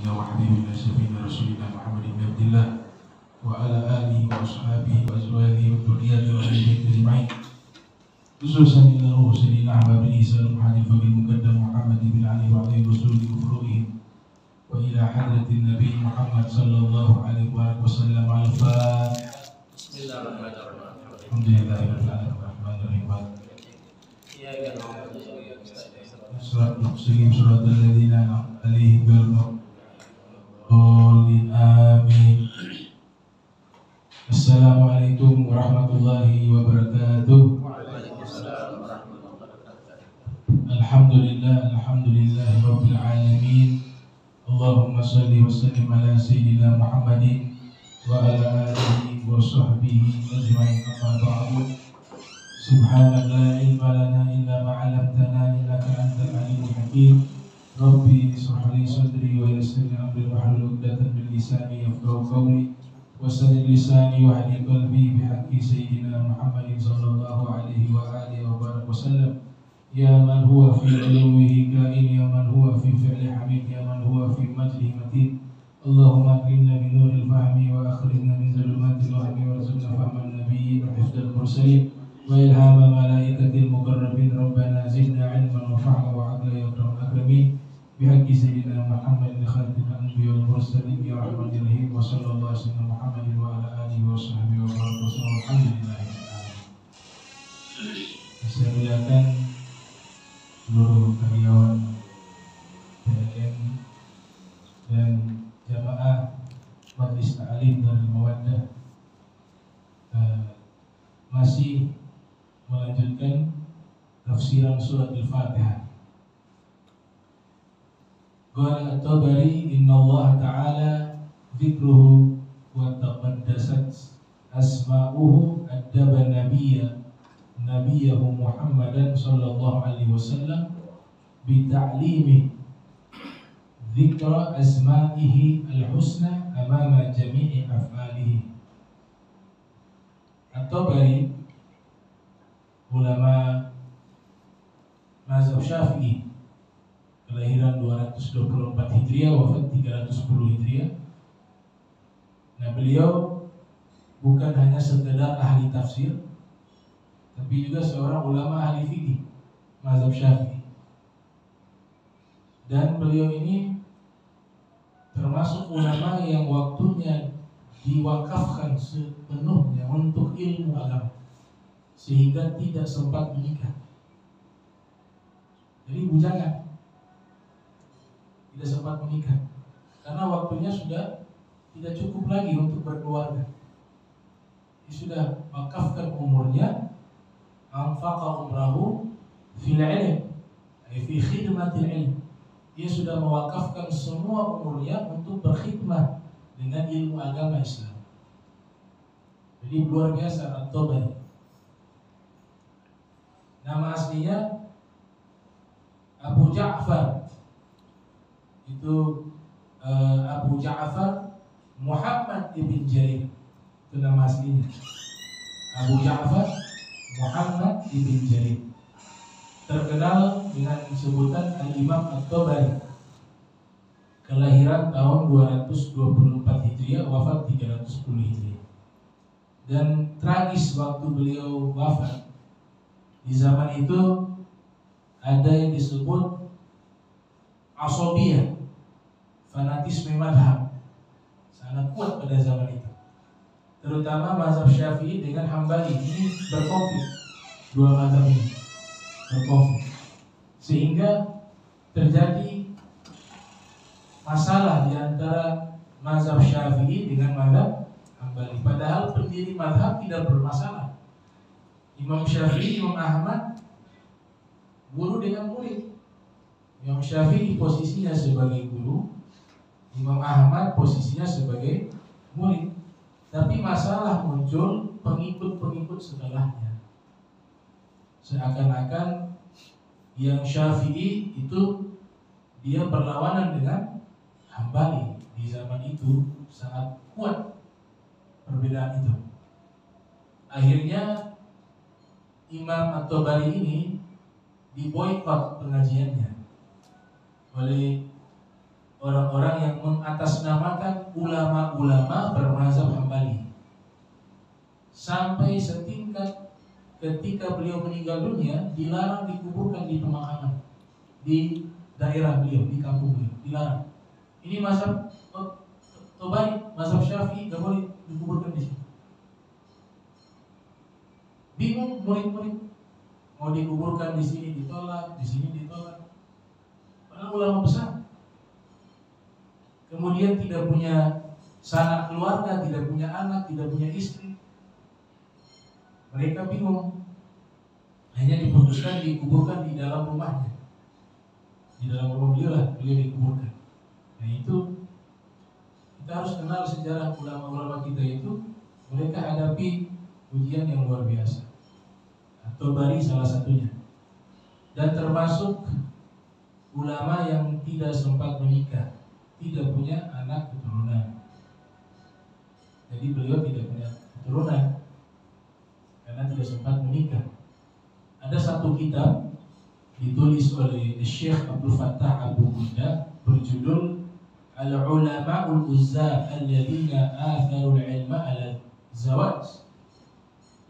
سيدنا وحبيبنا سيدنا رسولنا محمد بن عبد الله وعلى آله وأصحابه وأزواجه وذرياته وأهل بيته أجمعين خصوصا إلى روح سيدنا أحباب الإنسان المحمد الفقيه المقدم محمد بن علي وعلى رسوله وفروعهم وإلى حضرة النبي محمد صلى الله عليه وسلم على الفاتحة. بسم الله الرحمن الرحيم. الحمد لله رب العالمين الرحمن الرحيم. Surat Muslim surat al-ladina alaihim bil-maghdubi amin. Assalamualaikum warahmatullahi wabarakatuh. Waalaikumsalam warahmatullahi wabarakatuh. Alhamdulillah rabbil alamin. Allahumma shalli wa sallim ala sayyidina Muhammadin wa ala alihi wa sahbihi ajma'in. Amma ba'du. Subhanallah la ilma lana illa ma 'allamtana innaka antal alimul hakim. Rabbi ishrah li sadri wa yassir li amri wahlul 'uqdatam min lisani yafqahu qawli wasadid lisani wa hadi qalbi bihaqqi sayyidina Muhammadin sallallahu alaihi wa alihi wa barak wasallam. Ya man huwa fi ulumihi kain, ya man huwa fi fi'li hamid, ya man huwa fi majlihi matin. Allahumma akrimna bi nuril fahmi wa akhrijna min zulumatil wahmi warzuqna fahman nabiyyin wa hifdzal mursalin wa ilhama malaikatil muqarrabin. Rabbana zidna ilman wa fahma wa 'adla ya akramal akramin bihaqqi sayyidina Muhammadin khatimil anbiya wal mursalin ya rahmatir rahim wa sallallahu alaihi wasallam Muhammadin wa ala alihi wa sahbihi wa baraka wasallam. Alhamdulillahil alamin. Saya muliakan seluruh karyawan PLN dan jamaah Majlis Ta'lim dan Mawaddah. Masih melanjutkan tafsiran surat Al-Fatihah. Qala at-Tabari innallaha ta'ala dzikruhu wa taqaddasat asma'uhu addaba nabiyahu Muhammadan sallallahu alaihi wasallam bi ta'limi dzikra asma'ihi al-husna amama jami'i af'alihi. At-Tabari ulama mazhab Syafi'i, kelahiran 224 Hijriah, wafat 310 Hijriah. Nah, beliau bukan hanya sekedar ahli tafsir, tapi juga seorang ulama ahli fikih mazhab Syafi'i. Dan beliau ini termasuk ulama yang waktunya diwakafkan sepenuhnya untuk ilmu agama, sehingga tidak sempat menikah. Jadi bujangan, tidak sempat menikah karena waktunya sudah tidak cukup lagi untuk berkeluarga. Dia sudah wakafkan umurnya, anfaqa umrahu fil ilm, fi khidmatil ilm. Dia sudah mewakafkan semua umurnya untuk berkhidmah dengan ilmu agama Islam. Jadi luar biasa At-Tabari. Nama aslinya Abu Ja'far. Itu Abu Ja'far Muhammad ibn Jarir. Itu nama aslinya. Abu Ja'far Muhammad ibn Jarir. Terkenal dengan sebutan Al-Imam At-Tabari. Kelahiran tahun 224 Hijriah, wafat 310 Hijriah. Dan tragis waktu beliau wafat, di zaman itu ada yang disebut asabiyah, fanatisme madhab, sangat kuat pada zaman itu. Terutama mazhab Syafi'i dengan Hambali ini berkonflik, dua mazhab ini berkonflik, sehingga terjadi masalah di antara mazhab Syafi'i dengan mazhab Hambali. Padahal pendiri mazhab tidak bermasalah. Imam Syafi'i, Imam Ahmad guru dengan murid. Imam Syafi'i posisinya sebagai guru, Imam Ahmad posisinya sebagai murid. Tapi masalah muncul pengikut-pengikut setelahnya. Seakan-akan yang Syafi'i itu dia berlawanan dengan Hambali. Di zaman itu sangat kuat perbedaan itu. Akhirnya Imam At-Tabari ini diboikot pengajiannya oleh orang-orang yang mengatasnamakan ulama-ulama bermazhab Hambali. Sampai setingkat ketika beliau meninggal dunia dilarang dikuburkan di pemakaman di daerah beliau, di kampung beliau, dilarang. Ini mazhab Tobari, mazhab Syafi'i, nggak boleh dikuburkan di sini. Bingung murid-murid, mau dikuburkan di sini ditolak, di sini ditolak. Padahal ulama besar. Kemudian tidak punya sanak keluarga, tidak punya anak, tidak punya istri. Mereka bingung. Hanya diputuskan dikuburkan di dalam rumahnya. Di dalam rumah beliau lah, beliau dikuburkan. Nah itu kita harus kenal sejarah ulama-ulama kita itu. Mereka hadapi ujian yang luar biasa. At-Tabari salah satunya. Dan termasuk ulama yang tidak sempat menikah, tidak punya anak keturunan. Jadi beliau tidak punya keturunan karena tidak sempat menikah. Ada satu kitab ditulis oleh Syekh Abdul Fattah Abu Ghudda berjudul Al-Ulama'ul Uzzab Alladhina Atharul Ilma Ala Zawaj,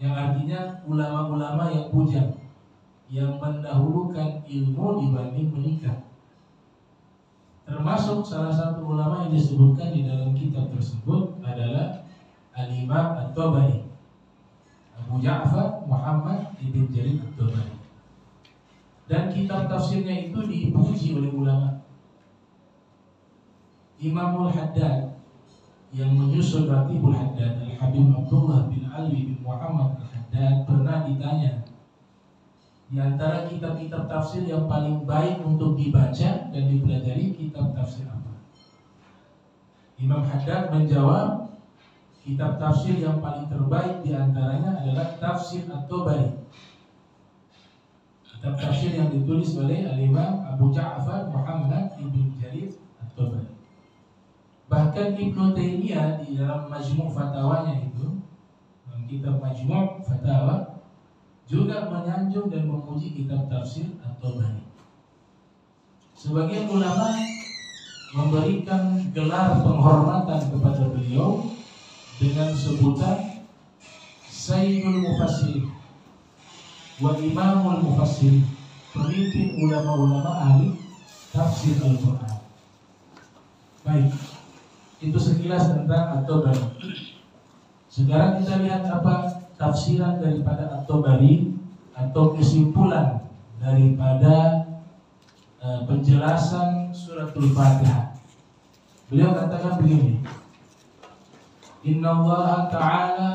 yang artinya ulama-ulama yang bujang, yang mendahulukan ilmu dibanding menikah. Termasuk salah satu ulama yang disebutkan di dalam kitab tersebut adalah Al-Imam At-Tabari, Abu Ja'far Muhammad ibn Jarir At-Tabari. Dan kitab tafsirnya itu dipuji oleh ulama. Imamul Haddad yang menyusun Ratibul Haddad, Al-Habib Abdullah bin Ali bin Muhammad Al-Haddad, pernah ditanya, di antara kitab-kitab tafsir yang paling baik untuk dibaca dan dipelajari, kitab tafsir apa? Imam Haddad menjawab, kitab tafsir yang paling terbaik di antaranya adalah Tafsir At-Tabari. Kitab tafsir yang ditulis oleh Al-Imam Abu Ja'far Muhammad ibn Jarir At-Tabari. Bahkan Ibnu Taimiyah di dalam Majmu' Fatawanya itu, dalam kitab Majmu' Fatawa, juga menyanjung dan memuji kitab tafsir At-Tabari. Sebagian ulama memberikan gelar penghormatan kepada beliau dengan sebutan Sayyidul Mufassirin wa Imamul Mufassirin, pemimpin ulama-ulama ahli tafsir Al-Quran. Baik, itu sekilas tentang At-Tabari. Sekarang kita lihat apa tafsiran daripada At-Tabari atau kesimpulan daripada penjelasan suratul Fatihah. Beliau katakan begini, Inna Allah Ta'ala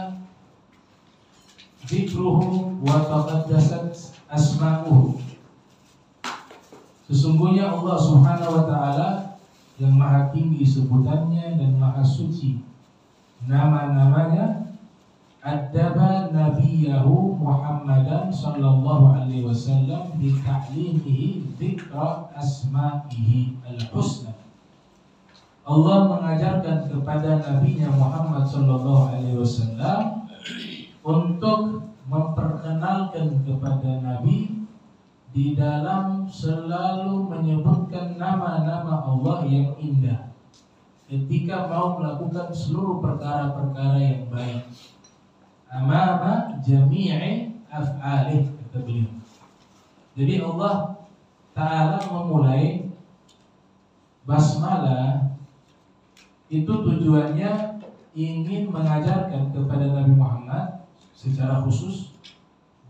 dzikruhu wa taqaddasat asma'uhu. Sesungguhnya Allah Subhanahu wa Ta'ala yang maha tinggi sebutannya dan maha suci nama-namanya, Adaba nabiyahu Muhammadan sallallahu alaihi wasallam bi ta'limihi dzikra asma'ihi al-husna. Allah mengajarkan kepada nabinya Muhammad sallallahu alaihi wasallam untuk memperkenalkan kepada nabi di dalam selalu menyebutkan nama-nama Allah yang indah ketika mau melakukan seluruh perkara-perkara yang baik. Amama jami'i af'alih, kata beliau. Jadi Allah Ta'ala memulai basmalah itu tujuannya ingin mengajarkan kepada Nabi Muhammad secara khusus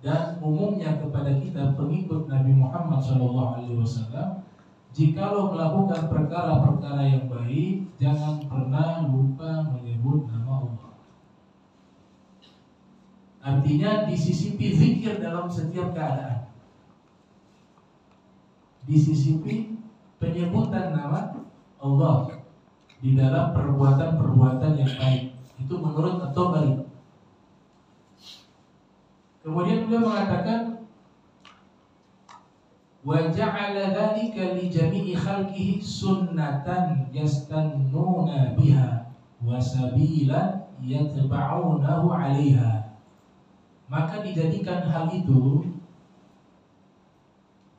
dan umumnya kepada kita pengikut Nabi Muhammad SAW, jikalau melakukan perkara-perkara yang baik, jangan pernah lupa menyebut nama Allah. Artinya disisipi zikir dalam setiap keadaan, disisipi penyebutan nama Allah di dalam perbuatan-perbuatan yang baik. Itu menurut At-Tabari. Kemudian beliau mengatakan, wa ja'ala dzalika li jami'i khalqihi sunnatan yastannuna biha wa sabilan yatba'unahu 'alaiha. Maka dijadikan hal itu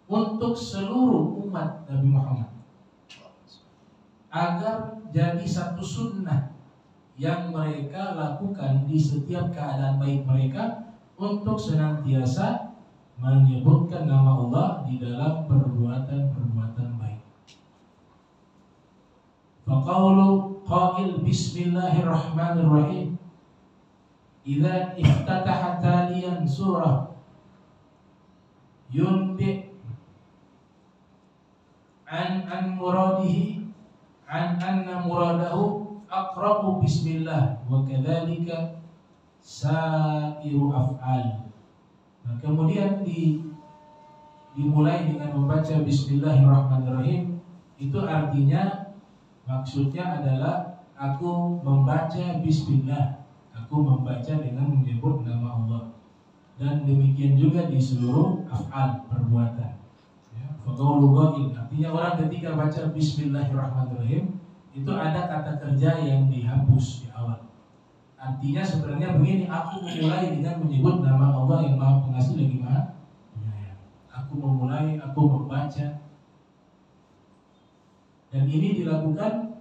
untuk seluruh umat Nabi Muhammad. agar jadi satu sunnah yang mereka lakukan di setiap keadaan baik mereka untuk senantiasa menyebutkan nama Allah di dalam perbuatan-perbuatan baik. Faqaulu qail bismillahirrahmanirrahim idza iftataha taliyan surah yunbi an muradihi an anna muradahu aqra'u bismillah wa kadzalika sairu af'al. Nah, kemudian dimulai dengan membaca bismillahirrahmanirrahim. Itu artinya, maksudnya adalah aku membaca bismillah, aku membaca dengan menyebut nama Allah. Dan demikian juga di seluruh af'al, perbuatan. Faqaulu qail, artinya orang ketika baca bismillahirrahmanirrahim itu ada kata kerja yang dihapus di awal. Artinya sebenarnya begini, aku memulai dengan menyebut nama Allah yang Maha Pengasih lagi Maha Penyayang. Aku memulai, aku membaca. Dan ini dilakukan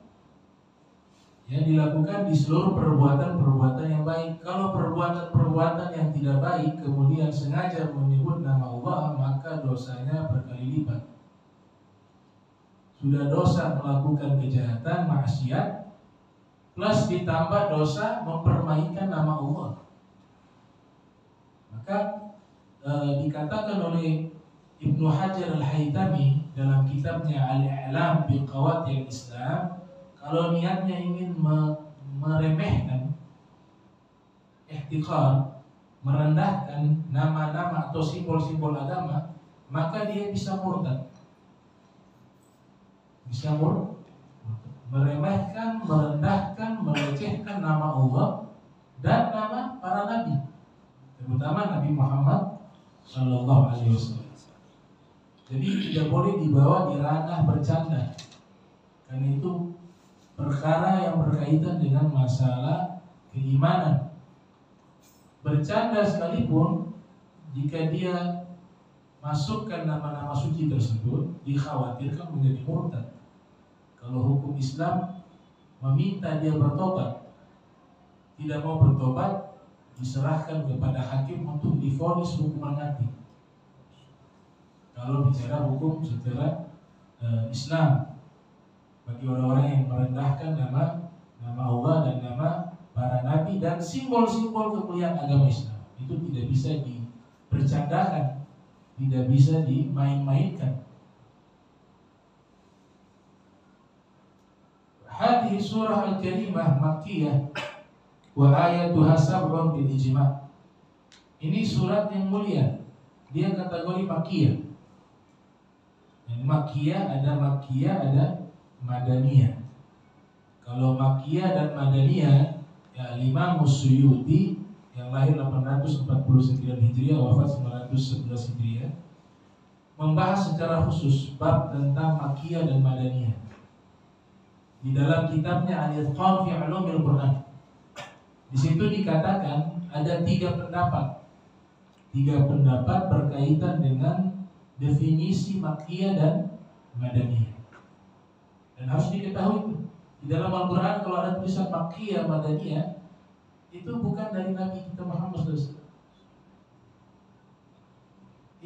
di seluruh perbuatan-perbuatan yang baik. Kalau perbuatan-perbuatan yang tidak baik kemudian sengaja menyebut nama Allah, maka dosanya berkali lipat. Sudah dosa melakukan kejahatan, maksiat, plus ditambah dosa mempermainkan nama Allah. Maka dikatakan oleh Ibnu Hajar Al-Haytami dalam kitabnya Al-I'lam bi Qawaidil Islam, kalau niatnya ingin meremehkan, ihtiqar, merendahkan nama-nama atau simbol-simbol agama, maka dia bisa murtad. Bisa meremehkan, merendahkan, melecehkan nama Allah dan nama para nabi, terutama Nabi Muhammad Sallallahu Alaihi Wasallam. Jadi tidak boleh dibawa di ranah bercanda, karena itu perkara yang berkaitan dengan masalah keimanan. Bercanda sekalipun, jika dia masukkan nama-nama suci tersebut, dikhawatirkan menjadi murtad. Kalau hukum Islam meminta dia bertobat, tidak mau bertobat, diserahkan kepada hakim untuk divonis hukuman mati. Kalau bicara hukum secara Islam, bagi orang-orang yang merendahkan nama Allah dan nama para nabi dan simbol-simbol kemuliaan agama Islam, itu tidak bisa dipercandakan, tidak bisa dimain-mainkan. Hadhihi surah al-karimah makkiyah wa ayatuha sab'un bil ijma'. Ini surat yang mulia, dia kategori makkiyah. Yang makkiyah ada madaniyah. Kalau makkiyah dan madaniyah, ya Imam Suyuti yang lahir 849 Hijriah, wafat 911 Hijriah, membahas secara khusus bab tentang makkiyah dan madaniyah di dalam kitabnya Al-Itqan fi Ulumil Quran. Di situ dikatakan ada tiga pendapat berkaitan dengan definisi makkiyah dan madaniyah. Dan harus diketahui di dalam Al-Quran kalau ada tulisan makkiyah, madaniyah, itu bukan dari Nabi kita Muhammad SAW.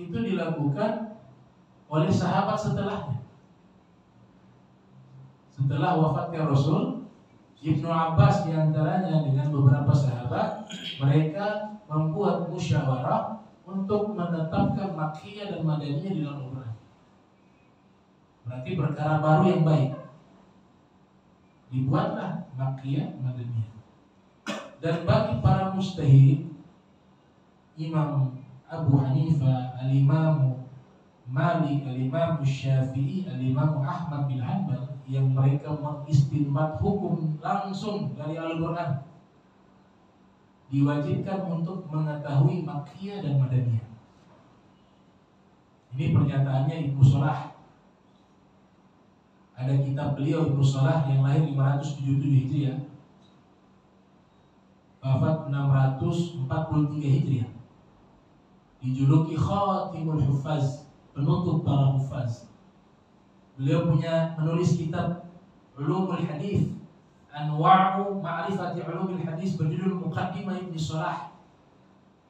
Itu dilakukan oleh sahabat setelahnya. Setelah wafatnya Rasul, Ibnu Abbas diantaranya dengan beberapa sahabat, mereka membuat musyawarah untuk menetapkan makkiyah dan madaniyah di dalam Al-Quran. Berarti perkara baru yang baik. Dibuatlah makkiyah, madaniyah. Dan bagi para mujtahid, Imam Abu Hanifah, Al-Imam Malik, Al-Imam Syafi'i, Al-Imam Ahmad bin Hanbal, yang mereka mengistinbat hukum langsung dari Al-Quran, diwajibkan untuk mengetahui makkiyah dan madaniyah. Ini pernyataannya Ibnu Salah. Ada kitab beliau Ibnu Salah yang lahir 577 Hijriah, wafat 643 Hijriah, dijuluki Khatimul Huffaz, penutup para huffaz. Beliau menulis kitab Ulumul Hadis, Anwa'u Ma'rifati Ulumul Hadis, berjudul Muqaddimah Ibnu Shalah.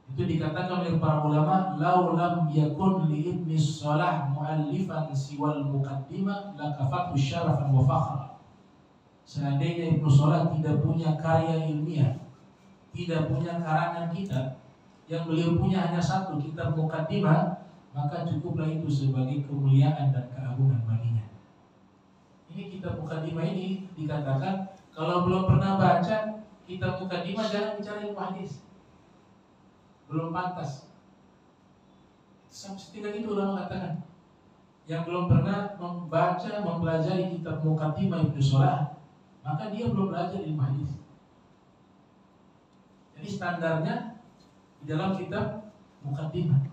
Itu dikatakan oleh para ulama, lau lam yakun li Ibnu Shalah mu'allifan siwal muqaddimah lakafatu syarafan wa fakhra. Seandainya Ibnu Shalah tidak punya karya ilmiah, tidak punya karangan kitab, yang beliau punya hanya satu kitab muqaddimah, maka cukuplah itu sebagai kemuliaan dan keagungan baginya. Ini kitab muqaddimah ini dikatakan kalau belum pernah baca kitab muqaddimah jangan bicara ilmu hadis. Belum pantas. Setidak itu ulama katakan. Yang belum pernah membaca, mempelajari kitab muqaddimah Ibnu Shalah, maka dia belum belajar ilmu hadis. Jadi standarnya di dalam kitab muqaddimah.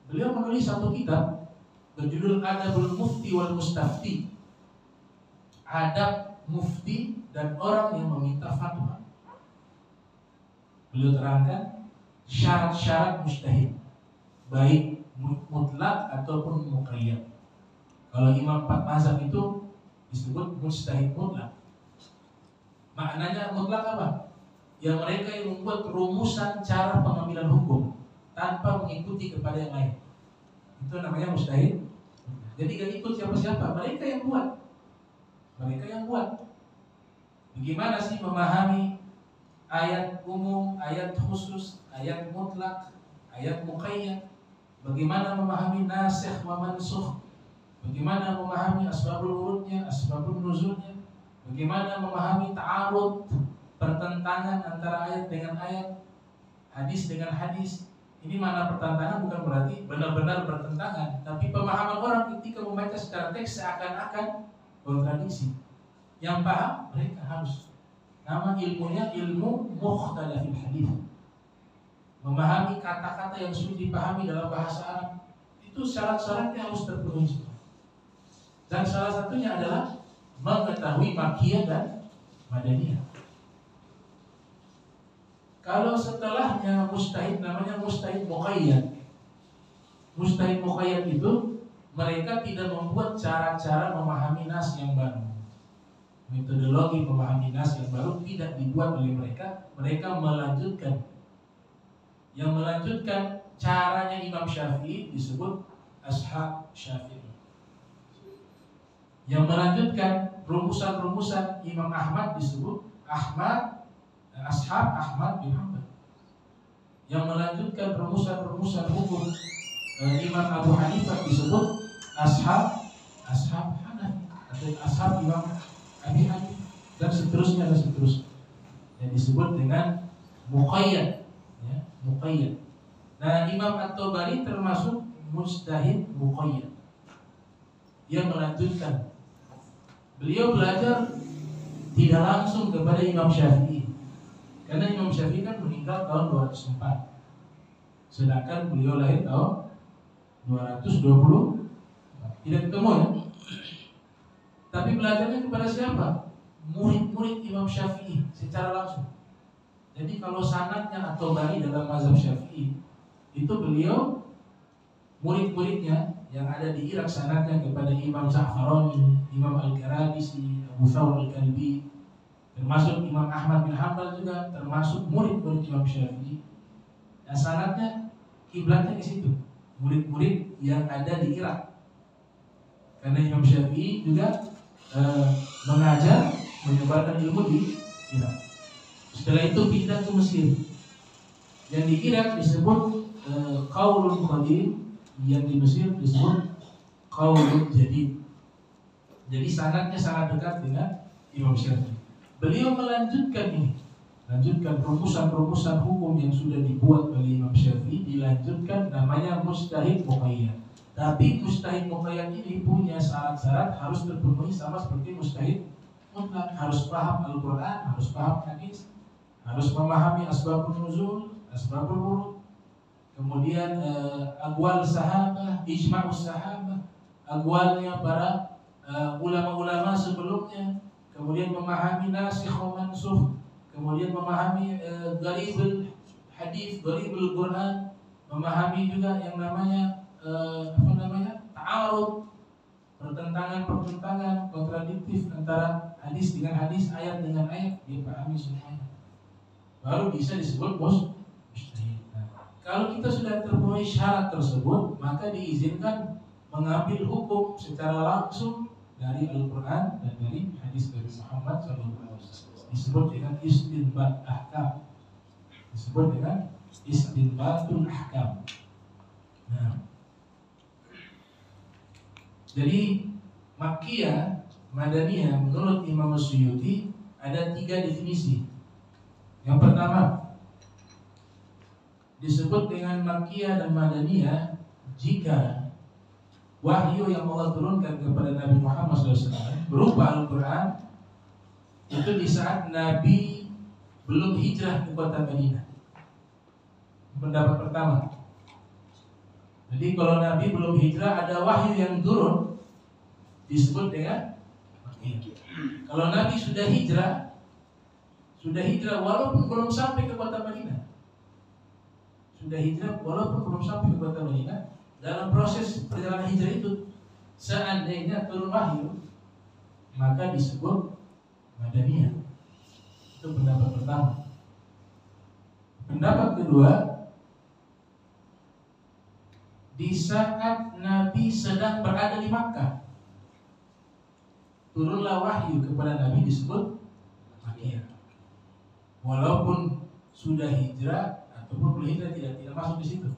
Beliau menulis satu kitab berjudul Adabul Mufti wal Mustafti. Adab mufti dan orang yang meminta fatwa. Beliau terangkan syarat-syarat mujtahid, baik mutlak ataupun muqayyad. Kalau imam 4 mazhab itu disebut mujtahid mutlak. Maknanya mutlak apa? Yang mereka yang membuat rumusan cara pengambilan hukum tanpa mengikuti kepada yang lain. Itu namanya mujtahid. Jadi gak ikut siapa-siapa, mereka yang buat. Mereka yang buat. Bagaimana sih memahami ayat umum, ayat khusus, ayat mutlak, ayat muqayyad? Bagaimana memahami nasikh wa mansukh? Bagaimana memahami asbabul wurudnya, asbabun nuzulnya? Bagaimana memahami ta'arud, pertentangan antara ayat dengan ayat, hadis dengan hadis? Ini mana pertentangan bukan berarti benar-benar bertentangan, tapi pemahaman orang ketika membaca secara teks seakan-akan kontradiksi. Yang paham mereka harus. Nama ilmunya ilmu mukhtalafil hadis. Memahami kata-kata yang sulit dipahami dalam bahasa Arab. Itu syarat-syaratnya harus terpenuhi. Dan salah satunya adalah mengetahui makiyah dan madaniyah. Kalau setelahnya mujtahid namanya mujtahid muqayyad. Mujtahid muqayyad itu mereka tidak membuat cara-cara memahami nas yang baru. Metodologi memahami nas yang baru tidak dibuat oleh mereka. Mereka melanjutkan. Yang melanjutkan caranya Imam Syafi'i disebut ashab Syafi'i. Yang melanjutkan rumusan-rumusan Imam Ahmad disebut ashab Ahmad bin Hanbal. Yang melanjutkan rumusan-rumusan hukum Imam Abu Hanifah disebut ashab Hanafi atau ashab Imam Abi Hanifah dan seterusnya. Yang disebut dengan muqayyad, ya, muqayyad. Nah, Imam At-Tabari termasuk mujtahid muqayyad. Dia melanjutkan. Beliau belajar tidak langsung kepada Imam Syafi'i. Karena Imam Syafi'i kan meninggal tahun 204. Sedangkan beliau lahir tahun 220. Tidak ketemu ya. Tapi belajarnya kepada siapa? Murid-murid Imam Syafi'i secara langsung. Jadi kalau sanadnya atau bari dalam mazhab Syafi'i, itu beliau murid-muridnya yang ada di Irak sanadnya kepada Imam Za'farani, Imam Al-Karabisi, Abu Thawr Al-Kalbi, termasuk Imam Ahmad bin Hanbal juga termasuk murid-murid Imam Syafi'i. Nah, sanadnya kiblatnya ke situ, murid-murid yang ada di Irak. Karena Imam Syafi'i juga mengajar, menyebarkan ilmu di Irak. Setelah itu pindah ke Mesir. Yang di Irak disebut Qaulul Qadim, yang di Mesir disebut Qaulul Jadid. Jadi sanadnya sangat dekat dengan Imam Syafi'i. Beliau melanjutkan ini, lanjutkan rumusan-rumusan hukum yang sudah dibuat oleh Imam Syafi'i, dilanjutkan namanya mujtahid muqayyad. Tapi mujtahid muqayyad ini punya syarat-syarat harus terpenuhi sama seperti mujtahid mutlak. Harus paham Al-Quran, harus paham hadis, harus memahami asbabun nuzul, asbabul wurud, kemudian aqwal sahabah, ijma'us sahabah, aqwalnya para ulama-ulama sebelumnya, kemudian memahami nasikh wa mansukh, kemudian memahami gharibul hadis, gharibul Quran, memahami juga yang namanya ta'arud, pertentangan kontradiktif antara hadis dengan hadis, ayat dengan ayat, dia pahami semuanya. Baru bisa disebut mujtahid. Nah, kalau kita sudah terpenuhi syarat tersebut, maka diizinkan mengambil hukum secara langsung dari Al-Quran dan dari hadis Nabi Muhammad SAW. Disebut dengan istinbat ahkam. Disebut dengan istinbatul ahkam. Nah, jadi Makkiyah, Madaniyah menurut Imam Suyuti ada 3 definisi. Yang pertama, disebut dengan Makkiyah dan Madaniyah jika wahyu yang Allah turunkan kepada Nabi Muhammad SAW berupa Al-Quran itu di saat Nabi belum hijrah ke kota Madinah. Pendapat pertama. Jadi kalau Nabi belum hijrah, ada wahyu yang turun, disebut dengan Makkiyah. Kalau Nabi sudah hijrah walaupun belum sampai ke kota Madinah. Sudah hijrah walaupun belum sampai ke kota Madinah, dalam proses perjalanan hijrah itu seandainya turun wahyu, maka disebut Madaniyah. Itu pendapat pertama. Pendapat kedua, di saat Nabi sedang berada di Makkah, turunlah wahyu kepada Nabi, disebut Makkiyah. Walaupun sudah hijrah ataupun belum hijrah, tidak masuk di situ.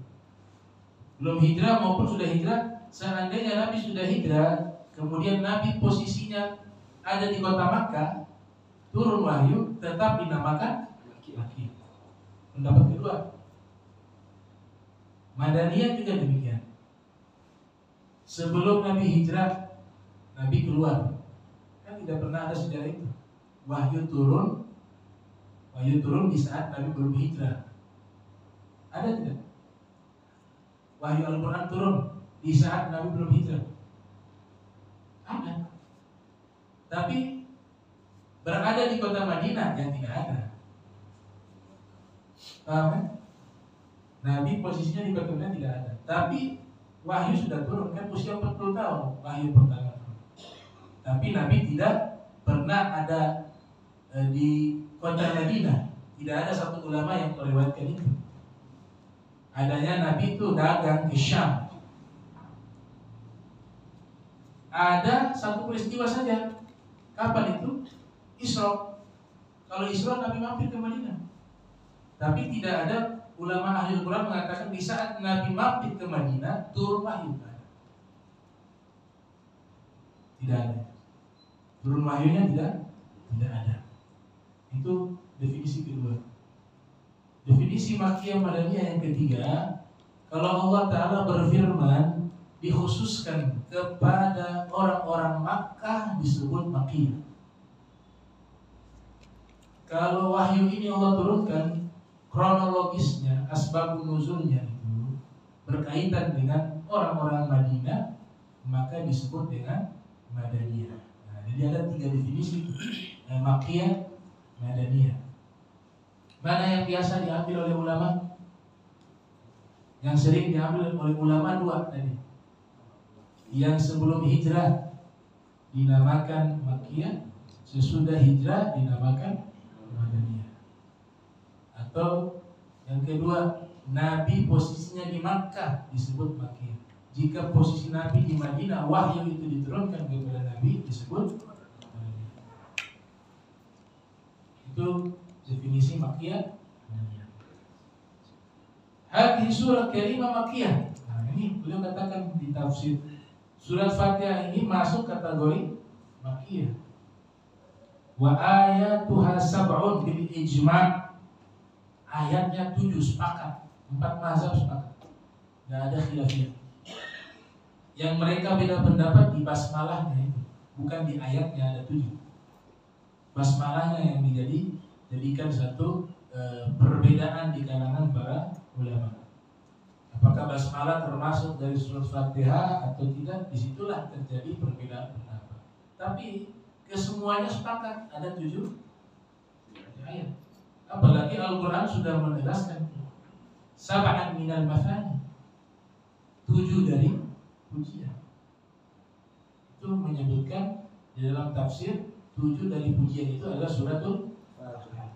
Belum hijrah maupun sudah hijrah, seandainya Nabi sudah hijrah, kemudian Nabi posisinya ada di kota Makkah, turun wahyu, tetap dinamakan Makkiyah. Pendapat kedua. Madaniyah juga demikian. Sebelum Nabi hijrah, Nabi keluar. Kan tidak pernah ada sejarah itu. Wahyu turun di saat Nabi belum hijrah. Ada tidak? Wahyu Al-Quran turun di saat Nabi belum hijrah. Ada. Tapi berada di kota Madinah yang tidak ada. Paham kan? Nabi posisinya di kota Madinah tidak ada. Tapi wahyu sudah turun, kan usia 40 tahun wahyu pertama turun. Tapi Nabi tidak pernah ada di kota Madinah. Tidak ada satu ulama yang meriwayatkan itu. Adanya Nabi itu dagang ke Syam. Ada satu peristiwa saja. Kapan itu? Isra. Kalau Isra Nabi mampir ke Madinah. Tapi tidak ada ulama ahli Al-Quran mengatakan di saat Nabi mampir ke Madinah turun wahyu. Tidak ada. Turun wahyunya tidak ada. Itu definisi kedua. Definisi Makkiyah Madaniyah yang ketiga, kalau Allah Ta'ala berfirman dikhususkan kepada orang-orang Makkah disebut Makkiyah. Kalau wahyu ini Allah turunkan, kronologisnya, asbabun nuzulnya itu berkaitan dengan orang-orang Madinah, maka disebut dengan Madaniyah. Nah, jadi ada 3 definisi, Makkiyah, Madaniyah. Mana yang biasa diambil oleh ulama? Yang sering diambil oleh ulama 2 tadi. Yang sebelum hijrah dinamakan Makkiyah, sesudah hijrah dinamakan Madaniyah. Atau yang kedua, Nabi posisinya di Makkah disebut Makkiyah. Jika posisi Nabi di Madinah, wahyu itu diturunkan kepada Nabi disebut Madaniyah. Itu definisi Makkiyah. Hadhihi surah karimah Makkiyah. Nah, ini beliau katakan di tafsir, surat Fatihah ini masuk kategori Makkiyah. Wa ayatuha sab'un bil ijma'. Ayatnya 7 sepakat, 4 mazhab sepakat. Tidak ada khilafiyah. Yang mereka beda pendapat di basmalahnya itu, bukan di ayatnya ada 7. Basmalahnya yang dijadikan satu perbedaan di kalangan para ulama. Apakah basmalah termasuk dari surat Fatihah atau tidak? Disitulah terjadi perbedaan pendapat. Tapi kesemuanya sepakat ada 7 ayat. Apalagi Al-Quran sudah menegaskan sab'an minal mathani, 7 dari pujian. itu menyebutkan di dalam tafsir 7 dari pujian itu adalah suratul Fatihah.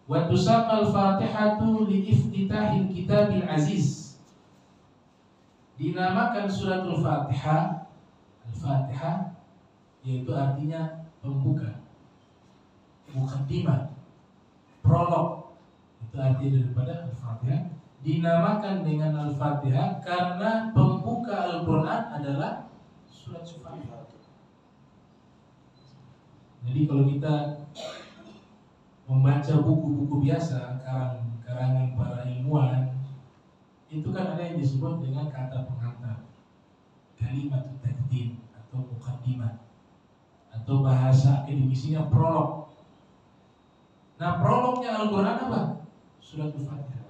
Wa tusammal Fatihatu li iftitahil kitabil aziz. Dinamakan suratul Fatihah, Al-Fatihah, yaitu artinya pembuka, muqaddimah, prolog, itu arti daripada Al-Fatihah. Dinamakan dengan Al-Fatihah karena pembuka Al-Quran adalah surat Al-Fatihah. Jadi kalau kita membaca buku-buku biasa, karangan para ilmuwan, itu kan ada yang disebut dengan kata pengantar, kalimat takdim atau muqaddimah, atau bahasa akademisinya prolog. Nah, prolognya Al-Quran apa? Surat Al-Fatihah.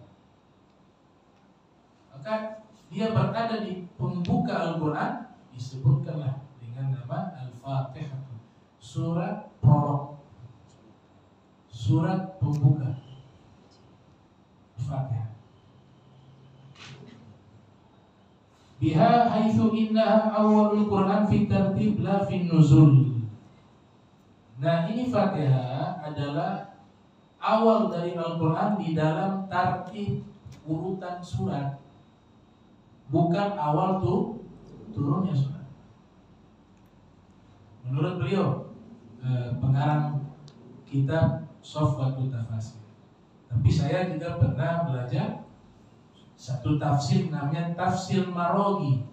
Maka dia berada di pembuka Al-Quran, disebutkanlah dengan nama Al-Fatihah, surat prolog, surat pembuka Al-Fatihah. Biha haitsu innaha awwalul Qur'an fi tartib la fi nuzul. Nah, ini Fatihah adalah awal dari Al-Qur'an di dalam tartib urutan surat. Bukan awal turunnya surat. Menurut beliau, pengarang kitab Sofwatul Tafasir. Tapi saya juga pernah belajar satu tafsir namanya Tafsir Marogi.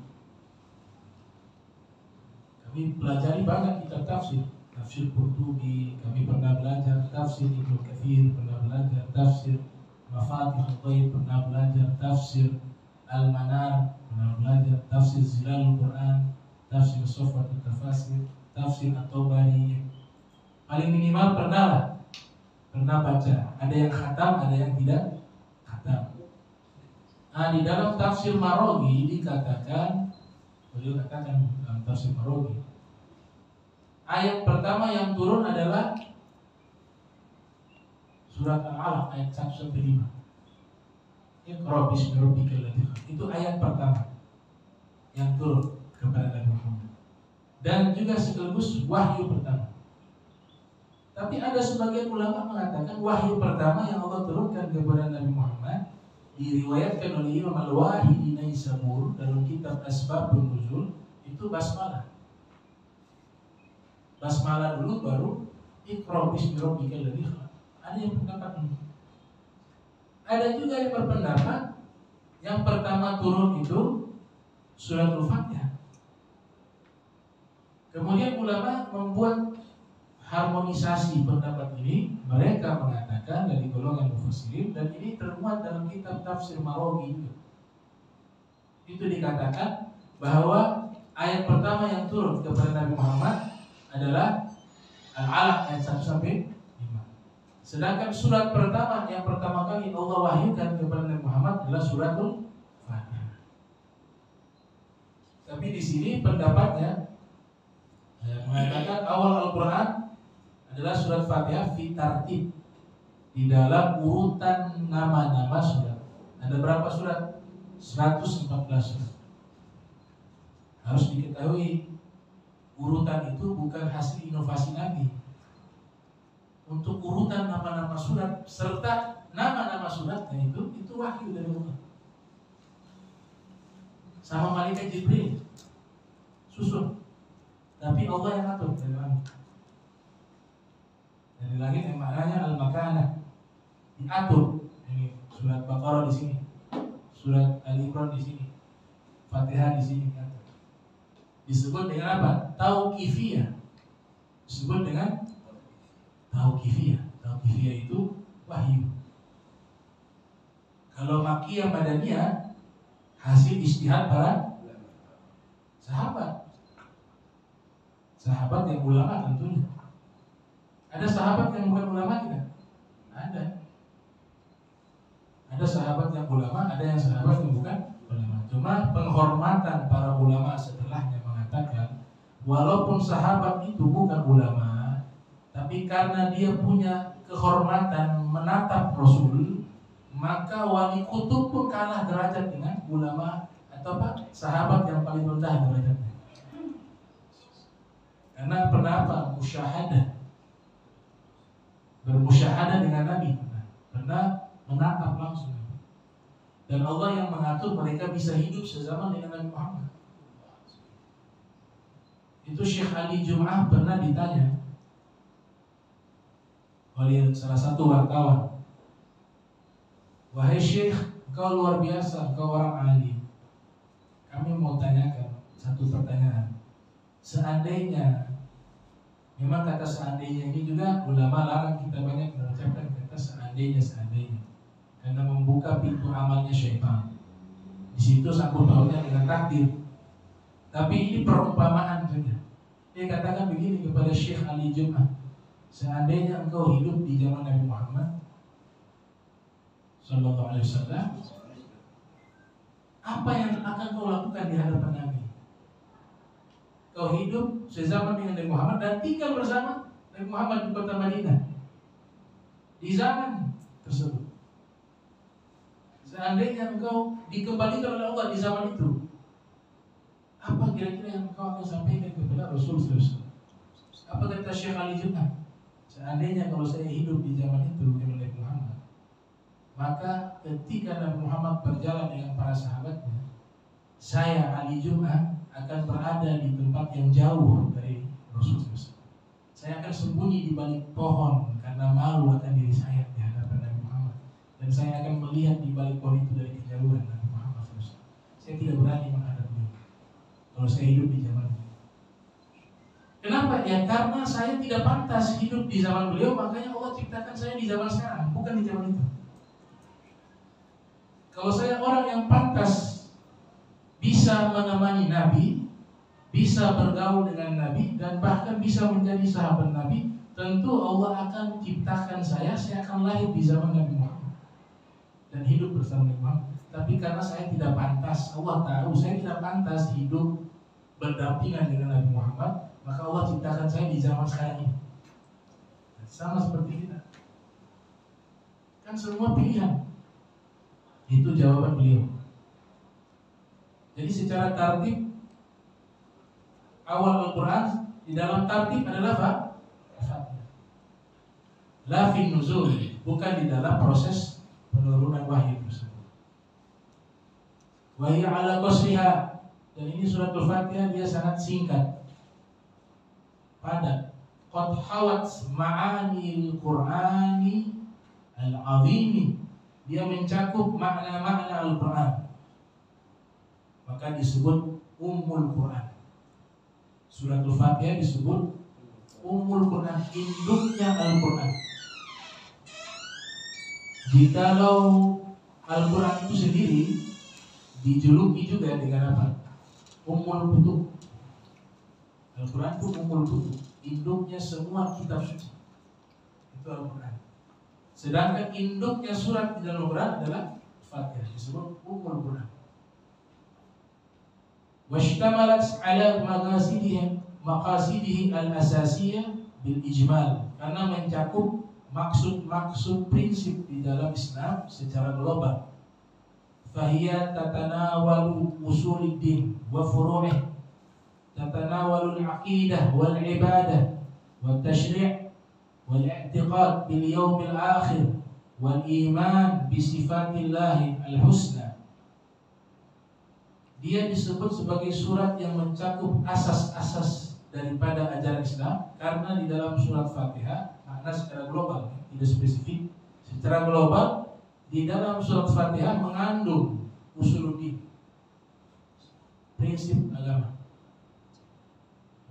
Kami pelajari banyak kitab tafsir. Tafsir Qurtubi, kami pernah belajar. Tafsir Ibnu Katsir, pernah belajar. Tafsir Mafatihul Ghaib, pernah belajar. Tafsir Al-Manar, pernah belajar. Tafsir Zilalul Quran, Tafsir Sofwatul Tafasir, Tafsir At-Tabari. Paling minimal pernah baca. Ada yang khatam, ada yang tidak khatam. Nah, di dalam Tafsir Marogi dikatakan, beliau katakan dalam Tafsir Marogi, ayat pertama yang turun adalah surat Al-Alaq ayat 1-5. Iqra bismi rabbikal ladzi khalaq. Itu ayat pertama yang turun kepada Nabi Muhammad. Dan juga sekaligus wahyu pertama. Tapi ada sebagian ulama mengatakan wahyu pertama yang Allah turunkan kepada Nabi Muhammad diriwayatkan oleh Imam Al-Wahidi Naisabur dalam kitab Asbabun Nuzul itu basmalah. Basmalah dulu baru Iqra bismi rabbikal ladzi khalaq. Ada yang pendapat ini. Ada juga yang berpendapat yang pertama turun itu surat Al-Fatihah. Kemudian ulama membuat harmonisasi pendapat ini. Mereka mengatakan dari golongan mufassirin, dan ini termuat dalam kitab Tafsir Marogi juga. Itu dikatakan bahwa ayat pertama yang turun kepada Nabi Muhammad adalah Al-Alaq ayat 1-5. Sedangkan surat pertama yang pertama kali Allah wahyukan kepada Nabi Muhammad adalah suratul Fatihah. Tapi di sini pendapatnya mengatakan awal Al-Quran adalah surat Fatihah fi tartib, di dalam urutan nama-nama surat. Ada berapa surat? 114 surat. Harus diketahui urutan itu bukan hasil inovasi Nabi. Untuk urutan nama-nama surat serta nama-nama suratnya itu wahyu dari Allah. Sama malaikat Jibril susun, tapi Allah yang atur dari langit. Dari langit yang maknanya al-makanah, diatur. Ini surat Baqarah di sini, surat Al-Imran di sini, Fatihah di sini. Disebut dengan apa? Tauqifiyah. Disebut dengan Tauqifiyah. Tauqifiyah itu wahyu. Kalau Makkiyah Madaniyah hasil ijtihad para sahabat. Sahabat yang ulama tentunya. Ada sahabat yang bukan ulama tidak? Ada. Ada sahabat yang ulama, ada yang sahabat yang bukan ulama. Cuma penghormatan para ulama setelahnya mengatakan, walaupun sahabat itu bukan ulama, tapi karena dia punya kehormatan menatap Rasul, maka wali kutub pun kalah derajat dengan ulama atau sahabat yang paling rendah derajatnya. Karena pernah apa? Musyahadah, bermusyahadah dengan Nabi, pernah menatap langsung. Dan Allah yang mengatur mereka bisa hidup sezaman dengan Nabi Muhammad. Itu Syekh Ali Jum'ah pernah ditanya oleh salah satu wartawan, "Wahai Syekh, engkau luar biasa, engkau orang ahli. Kami mau tanyakan satu pertanyaan. Seandainya," memang kata seandainya ini juga ulama larang kita banyak mengucapkan kata seandainya, karena membuka pintu amalnya syaitan. Di situ sangkut pautnya dengan takdir. Tapi ini perumpamaan saja. Dia katakan begini kepada Syekh Ali Jum'ah, seandainya engkau hidup di zaman Nabi Muhammad Sallallahu Alaihi Wasallam, apa yang akan kau lakukan di hadapan Nabi? Kau hidup sezaman dengan Nabi Muhammad dan tinggal bersama Nabi Muhammad di kota Madinah di zaman tersebut. Seandainya engkau dikembalikan oleh Allah di zaman itu, apa kira-kira yang engkau akan sampaikan kepada Rasul? Apa kata Syekh Ali Jum'ah? Seandainya kalau saya hidup di zaman itu dengan Nabi Muhammad, maka ketika Nabi Muhammad berjalan dengan para sahabatnya, saya Ali Jum'ah akan berada di tempat yang jauh dari Rasulullah. Saya akan sembunyi di balik pohon karena malu akan diri saya di hadapan Nabi Muhammad, dan saya akan melihat di balik pohon itu dari kejauhan Nabi Muhammad SAW. Saya tidak berani menghadap beliau kalau saya hidup di zaman itu. Kenapa? Ya karena saya tidak pantas hidup di zaman beliau, makanya Allah ciptakan saya di zaman sekarang, bukan di zaman itu. Kalau saya orang yang pantas bisa menemani Nabi, bisa bergaul dengan Nabi, dan bahkan bisa menjadi sahabat Nabi, tentu Allah akan ciptakan saya akan lahir di zaman Nabi Muhammad dan hidup bersama Nabi Muhammad. Tapi karena saya tidak pantas, Allah tahu saya tidak pantas hidup berdampingan dengan Nabi Muhammad, maka Allah ciptakan saya di zaman sekarang ini. Sama seperti kita. Kan semua pilihan. Itu jawaban beliau. Jadi secara tartib, awal Al-Quran di dalam tartib adalah apa? La fin nuzul, bukan di dalam proses penurunan wahyu tersebut. Wa hiya ala qasriha, dan ini surat Al-Fatihah dia sangat singkat, padat. Qad hawat ma'anil Qur'ani al-azimi, dia mencakup makna-makna Al-Quran, maka disebut Ummul Quran. Surat Al-Fatihah disebut Ummul Quran, induknya Al-Quran. Jikalau Al-Quran itu sendiri dijuluki juga dengan apa? Ummul Kutub. Al-Quran itu Ummul Kutub, induknya semua kitab suci. Itu Al-Quran. Sedangkan induknya surat di dalam Al-Quran adalah Fatihah, disebut Ummul Quran. Washtamalat ala maqasidihi al-asasiyah bil ijmal, karena mencakup maksud-maksud prinsip di dalam Islam secara global. Fahiya tatanawalu usuluddin wa furu'ih, tatanawalu al-aqidah wal ibadah wal tashri' wal i'tiqad bil yawmil akhir wal iman bi sifatillahi al-husna. Dia disebut sebagai surat yang mencakup asas-asas daripada ajaran Islam, karena di dalam surat Fatihah makna secara global, tidak spesifik. Secara global di dalam surat Fatihah mengandung usuluddin, prinsip agama,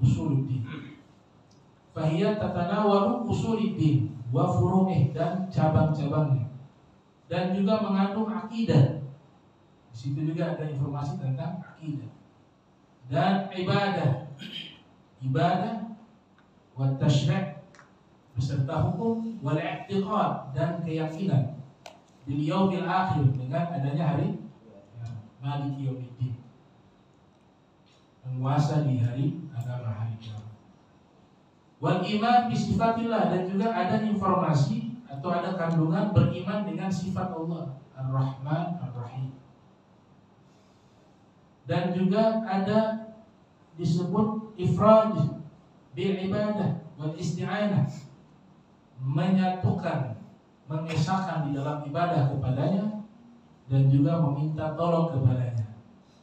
usuluddin. Fahiyat tatanawalu usuluddin wa furu'ih, dan cabang-cabangnya, dan juga mengandung akidah. Di situ juga ada informasi tentang akidah dan ibadah, wa tashri' beserta hukum, wal i'tiqad dan keyakinan, bil yaumil akhir, dengan adanya hari maliki yaumiddin, penguasa di hari agama, hari kiamat. Wal iman bi sifatillah, dan juga ada informasi atau ada kandungan beriman dengan sifat Allah Ar-Rahman Ar-Rahim. Dan juga ada disebut ifrad bil ibadah wal isti'anah, menyatukan, mengesahkan di dalam ibadah kepadanya dan juga meminta tolong kepadanya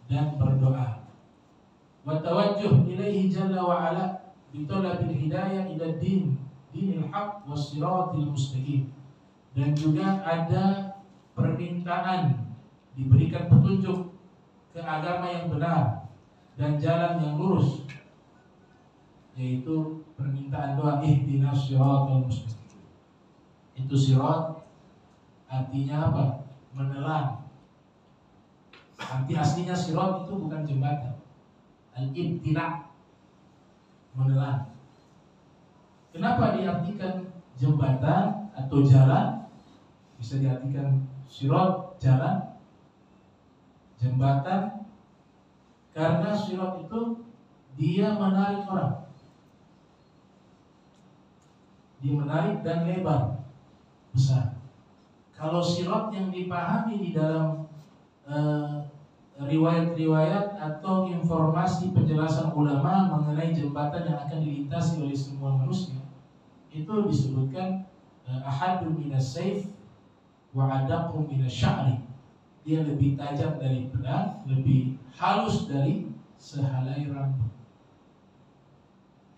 dan berdoa. Wa tawajjuh ilaihi jalla wa ala bi talabil hidayah ila dinil haq was siratil mustaqim. Dan juga ada permintaan diberikan petunjuk ke agama yang benar dan jalan yang lurus, yaitu permintaan doa ihdinas siratal mustaqim. Itu sirat artinya apa? Menelan. Arti aslinya sirat itu bukan jembatan. Al-ibtila, menelan. Kenapa diartikan jembatan atau jalan? Bisa diartikan sirat jalan, jembatan, karena sirat itu dia menarik orang. Dia menarik dan lebar, besar. Kalau sirat yang dipahami di dalam riwayat-riwayat atau informasi penjelasan ulama mengenai jembatan yang akan dilintasi oleh semua manusia, itu disebutkan ahadun minas saif wa adaqu minas sya'ri. Dia lebih tajam dari pedang, lebih halus dari sehelai rambut.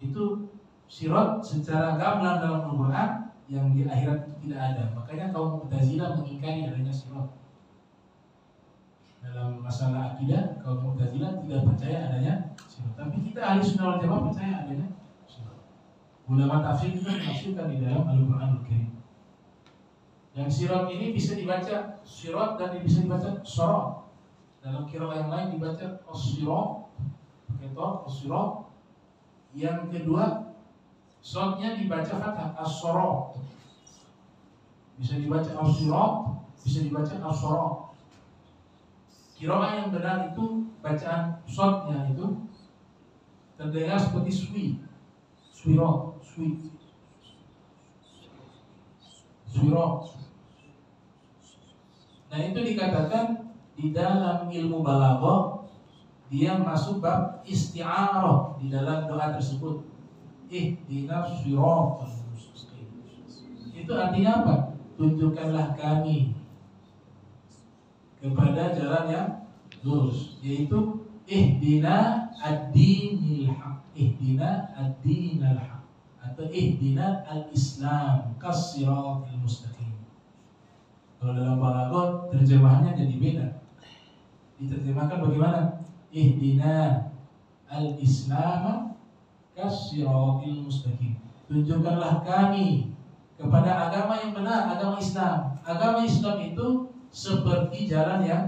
Itu sirat secara gamblang dalam Al-Quran, yang di akhirat itu tidak ada. Makanya kaum Mu'tazilah mengingkari adanya sirat. Dalam masalah akidah, kaum Mu'tazilah tidak percaya adanya sirat. Tapi kita ahli sunnah wal jamaah percaya adanya sirat. Ulama tafsir juga menafsirkan di dalam Al-Quranul Karim. Dan sirat ini bisa dibaca sirat dan bisa dibaca sirat. Dalam qiraah yang lain dibaca as-sirat, pakai ta, as-sirat. Yang kedua, shadnya dibaca fathah, as-sirat. Bisa dibaca as-sirat, bisa dibaca as-sirat. Qiraah yang benar itu bacaan shadnya itu terdengar seperti swirat, swirat. Nah, itu dikatakan di dalam ilmu balaghah, dia masuk bab isti'arah di dalam doa tersebut. Ihdinas siratal mustaqim. Itu artinya apa? Tunjukkanlah kami kepada jalan yang lurus, yaitu ihdina ad-dinil haq, ihdina ad-dinal haq, atau ihdina al-islam kas-siratal mustaqim. Kalau dalam balaghah terjemahannya jadi beda. Diterjemahkan bagaimana? Ihdina al-islam kas-siratal mustaqim. Tunjukkanlah kami kepada agama yang benar, agama Islam. Agama Islam itu seperti jalan yang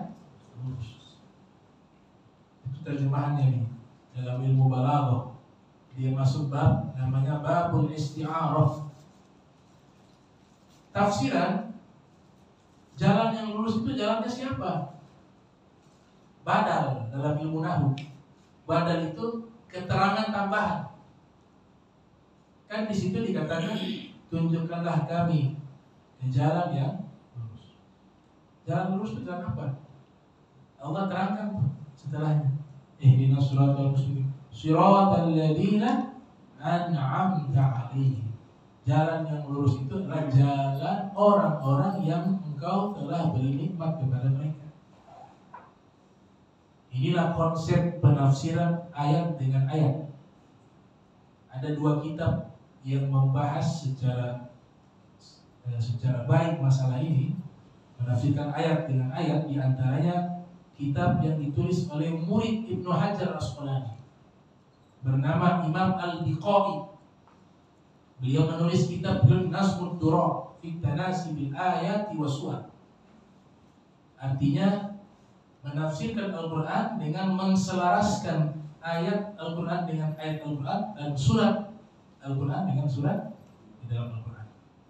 lurus. Itu terjemahannya nih dalam ilmu balaghah. Dia masuk bab namanya babul isti'arah. Tafsiran jalan yang lurus itu jalannya siapa? Badal dalam ilmu nahwu. Badal itu keterangan tambahan. Kan di situ dikatakan tunjukkanlah kami ke jalan yang lurus. Jalan lurus itu jalan apa? Allah terangkan setelahnya. Ihdinas siratal mustaqim. Siratal ladzina an'amta 'alaihim. Jalan yang lurus itu adalah jalan orang-orang yang Engkau telah beri nikmat kepada mereka. Inilah konsep penafsiran ayat dengan ayat. Ada dua kitab yang membahas secara baik masalah ini, menafsirkan ayat dengan ayat. Di antaranya kitab yang ditulis oleh murid Ibnu Hajar Asqalani bernama Imam Al-Biqai. Beliau menulis kitab Nazmud Durrar fi Tanasibil Ayati wa Suwar. Artinya menafsirkan Al-Quran dengan menselaraskan ayat Al-Quran dengan ayat Al-Quran dan surat Al-Quran dengan surat di dalam Al-Quran.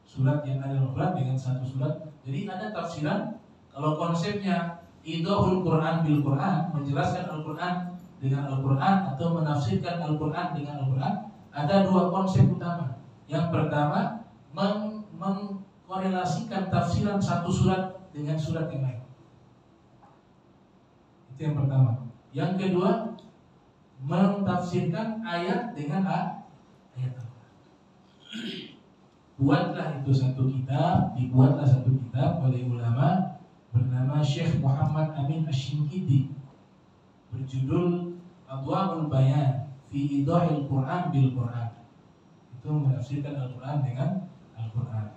Surat yang ada dalam Al-Quran dengan satu surat. Jadi ada tafsiran. Kalau konsepnya idahul Quran bil Quran, menjelaskan Al-Quran dengan Al-Quran atau menafsirkan Al-Quran dengan Al-Quran, ada dua konsep utama. Yang pertama, mengkorelasikan tafsiran satu surat dengan surat yang lain. Itu yang pertama. Yang kedua, mentafsirkan ayat dengan ayat Al-Quran. Dibuatlah satu kitab oleh ulama bernama Syekh Muhammad Amin Asy-Syinkiti berjudul Adwaul Bayan fi Idahil Quran bil Quran. Itu menafsirkan Al-Quran dengan Al-Quran.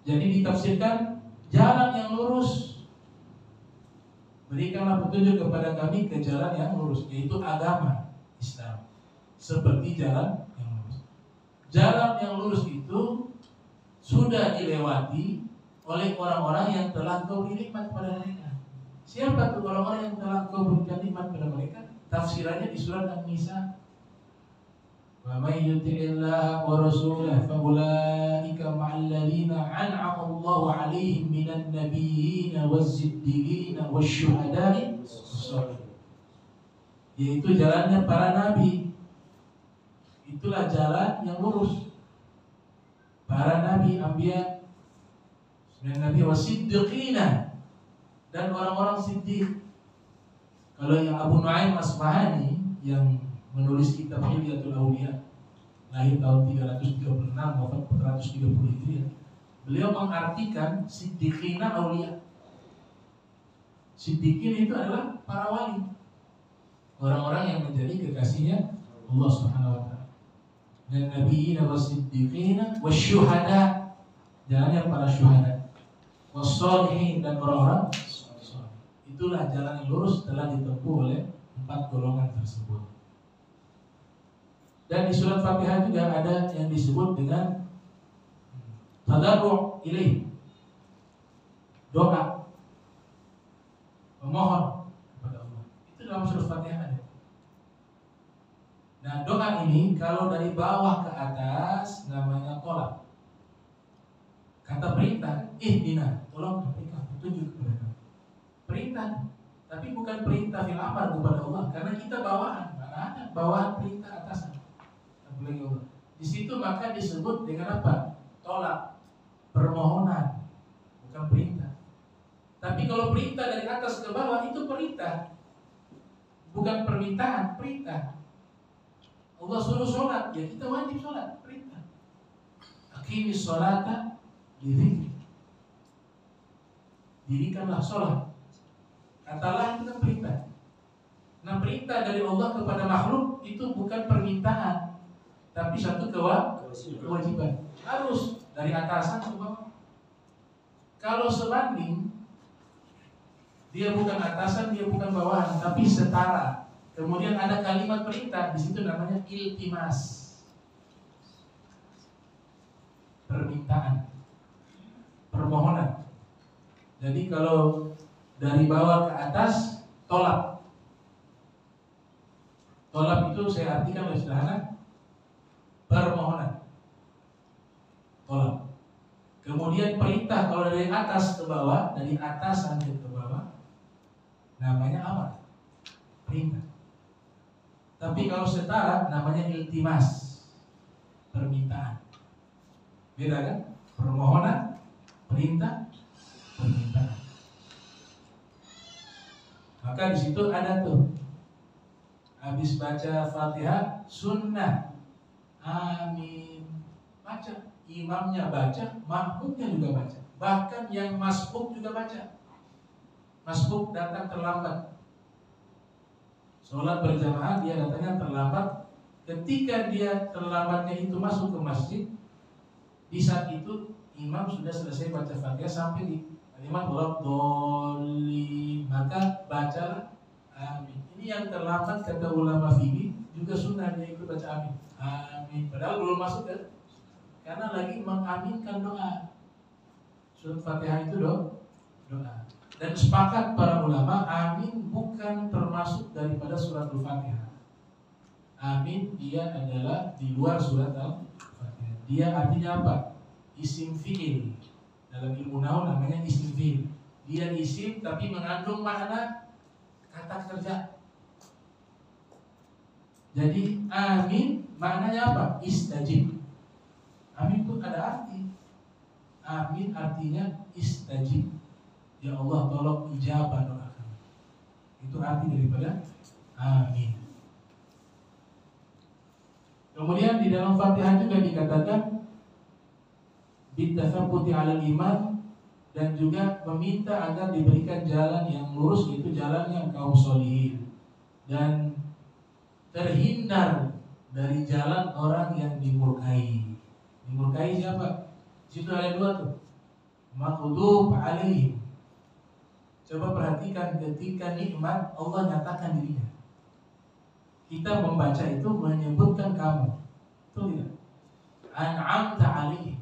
Jadi ditafsirkan jalan yang lurus. Berikanlah petunjuk kepada kami ke jalan yang lurus, yaitu agama Islam. Seperti jalan yang lurus. Jalan yang lurus itu sudah dilewati oleh orang-orang yang telah Engkau beri nikmat kepada mereka. Siapa tuh orang-orang yang telah Engkau berikan nikmat kepada mereka? Tafsirannya di surat An-Nisa. Wa may yuti'illah wa rasulahu fa ulaika ma'al ladzina an'ama Allahu 'alaihim minan nabiyyin waz-siddiqin wasyuhada'i was-shalihin. Yaitu jalannya para nabi. Itulah jalan yang lurus. Para nabi, anbiya, nabi wasiddiqina, dan orang-orang siddiq. Kalau yang Abu Nu'aim Asbahani yang menulis kitab Hilyatul Auliya, lahir tahun 336, wafat 430 Hijriah, beliau mengartikan siddiqina auliya. Siddiqin itu adalah para wali, orang-orang yang menjadi kekasihnya Allah Subhanahu wa taala. Dan nabiyina wasiddiqina wasyuhada, jalannya para syuhada, wassalihin, dan orang-orang saleh. Itulah jalan yang lurus telah ditempuh oleh 4 golongan tersebut. Dan di surat Fatihah juga ada yang disebut dengan tadarru' ilaih, doa memohon kepada Allah. Itu dalam surat Fatihah ada. Nah, doa ini kalau dari bawah ke atas namanya tolak. Kata perintah, ihdina, tolong berikan petunjuk kepada kami. Perintah, tapi bukan perintah fil amar kepada Allah, karena kita bawahan, mana ada bawahan perintah atasan. Di situ maka disebut dengan apa? Tolak, permohonan, bukan perintah. Tapi kalau perintah dari atas ke bawah itu perintah, bukan permintaan, perintah. Allah suruh sholat, ya kita wajib sholat, perintah. Aqimis sholata lidzikri, dirikanlah sholat. Katalah itu kan perintah. Nah, perintah dari Allah kepada makhluk itu bukan permintaan, tapi satu kewajiban. Harus dari atasan ke bawah. Kalau sebanding, dia bukan atasan, dia bukan bawahan, tapi setara. Kemudian ada kalimat perintah, di situ namanya iltimas, permintaan, permohonan. Jadi kalau dari bawah ke atas, tolak. Tolak itu saya artikan oleh sederhana, permohonan. Tolak. Kemudian perintah kalau dari atas ke bawah, dari atasan ke bawah, namanya amar, perintah. Tapi kalau setara namanya iltimas, permintaan. Beda kan? Permohonan, perintah, permintaan. Maka di situ ada tuh, habis baca Fatihah, sunnah, amin, baca. Imamnya baca, makmumnya juga baca. Bahkan yang masbuk juga baca. Masbuk datang terlambat, sholat berjamaah, dia datangnya terlambat. Ketika dia terlambatnya itu masuk ke masjid, di saat itu imam sudah selesai baca Fatihah sampai di kalimat waladdallin, maka bacalah amin. Ini yang terlambat kata ulama fikih juga sunnah dia ikut baca amin. Amin. Padahal belum masuk kan? Karena lagi mengaminkan doa. Surat Fatihah itu doa. Dan sepakat para ulama, amin bukan termasuk daripada surat Al-Fatihah. Amin dia adalah di luar surat Al-Fatihah. Dia artinya apa? Isim fi'il. Dalam ilmu nahwu namanya isim fi'il. Dia isim tapi mengandung makna kata kerja. Jadi amin maknanya apa? Istajib. Amin itu ada arti. Amin artinya istajib. Ya Allah tolong ijabah doa kami. Itu arti daripada amin. Kemudian di dalam Fatihah juga dikatakan bitatsabuti 'alal iman, dan juga meminta agar diberikan jalan yang lurus, yaitu jalannya kaum sholihin, dan terhindar dari jalan orang yang dimurkai. Dimurkai siapa? Situ ada dua tuh. Maghdub 'alaihim. Coba perhatikan ketika nikmat Allah nyatakan dirinya. Kita membaca itu menyebutkan kamu. Betul tidak? An'amta 'alaihim.